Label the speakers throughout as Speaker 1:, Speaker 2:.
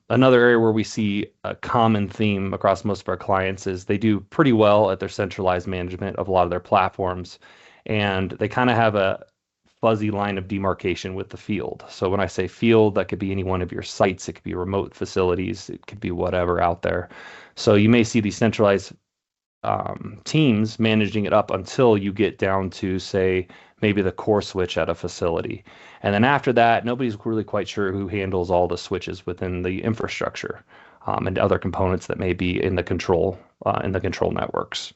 Speaker 1: Another area where we see a common theme across most of our clients is they do pretty well at their centralized management of a lot of their platforms, and they kind of have a fuzzy line of demarcation with the field. So when I say field, that could be any one of your sites, it could be remote facilities, it could be whatever out there. So you may see these centralized teams managing it up until you get down to, say, maybe the core switch at a facility. And then after that, nobody's really quite sure who handles all the switches within the infrastructure, and other components that may be in the control networks.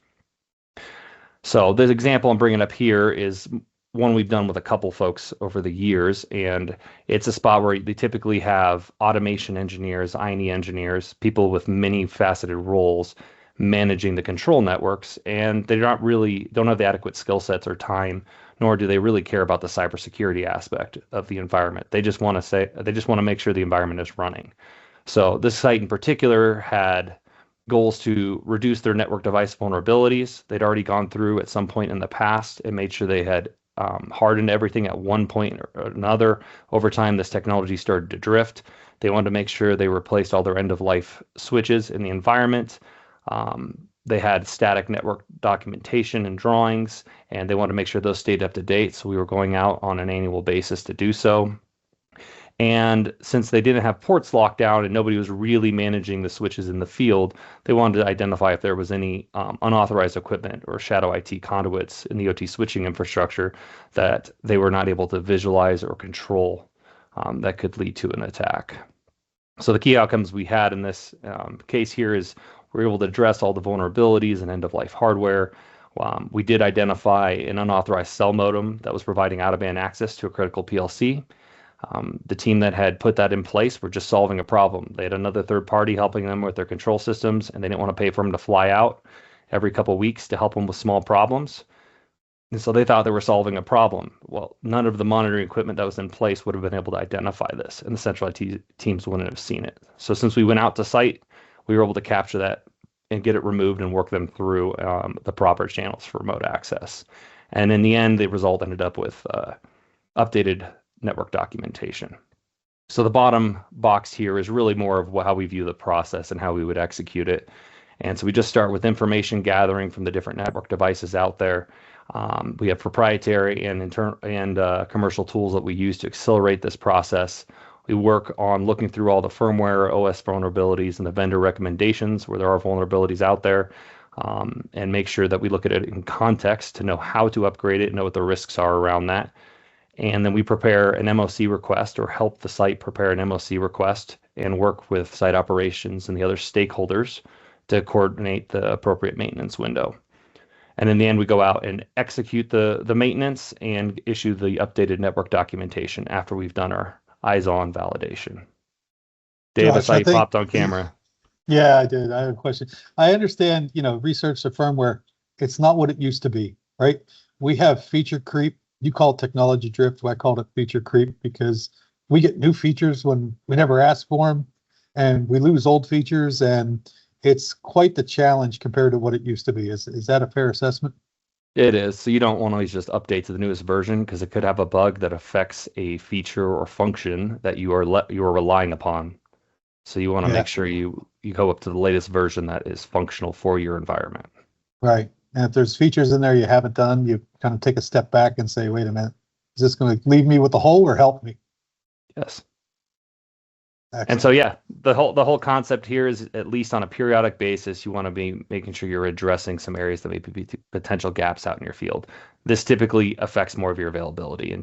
Speaker 1: So this example I'm bringing up here is one we've done with a couple folks over the years, and it's a spot where they typically have automation engineers, I&E engineers, people with many faceted roles managing the control networks, and they don't have the adequate skill sets or time, nor do they really care about the cybersecurity aspect of the environment. They just want to make sure the environment is running. So this site in particular had goals to reduce their network device vulnerabilities. They'd already gone through at some point in the past and made sure they had hardened everything at one point or another. Over time, this technology started to drift. They wanted to make sure they replaced all their end-of-life switches in the environment. They had static network documentation and drawings, and they wanted to make sure those stayed up to date. So we were going out on an annual basis to do so. And since they didn't have ports locked down and nobody was really managing the switches in the field, they wanted to identify if there was any unauthorized equipment or shadow IT conduits in the OT switching infrastructure that they were not able to visualize or control, that could lead to an attack. So the key outcomes we had in this case here is we're able to address all the vulnerabilities and end-of-life hardware. We did identify an unauthorized cell modem that was providing out-of-band access to a critical PLC. The team that had put that in place were just solving a problem. They had another third party helping them with their control systems, and they didn't want to pay for them to fly out every couple of weeks to help them with small problems. And so they thought they were solving a problem. Well, none of the monitoring equipment that was in place would have been able to identify this, and the central IT teams wouldn't have seen it. So since we went out to site, we were able to capture that and get it removed and work them through the proper channels for remote access. And in the end, the result ended up with updated network documentation. So the bottom box here is really more of how we view the process and how we would execute it. And so we just start with information gathering from the different network devices out there. We have proprietary and commercial tools that we use to accelerate this process. We work on looking through all the firmware, OS vulnerabilities, and the vendor recommendations where there are vulnerabilities out there, and make sure that we look at it in context to know how to upgrade it, know what the risks are around that. And then we prepare an MOC request or help the site prepare an MOC request and work with site operations and the other stakeholders to coordinate the appropriate maintenance window. And in the end, we go out and execute the maintenance and issue the updated network documentation after we've done our eyes-on validation. Dave, I saw you popped on camera.
Speaker 2: Yeah, I did. I have a question. I understand, research the firmware. It's not what it used to be, right? We have feature creep. You call it technology drift. I called it feature creep because we get new features when we never asked for them, and we lose old features, and it's quite the challenge compared to what it used to be. Is that a fair assessment?
Speaker 1: It is. So you don't want to always just update to the newest version because it could have a bug that affects a feature or function that you are relying upon. So you want to make sure you go up to the latest version that is functional for your environment.
Speaker 2: Right. And if there's features in there you haven't done, you kind of take a step back and say, wait a minute, is this going to leave me with a hole or help me?
Speaker 1: Yes.
Speaker 2: Excellent.
Speaker 1: And so, yeah, the whole concept here is, at least on a periodic basis, you want to be making sure you're addressing some areas that may be potential gaps out in your field. This typically affects more of your availability and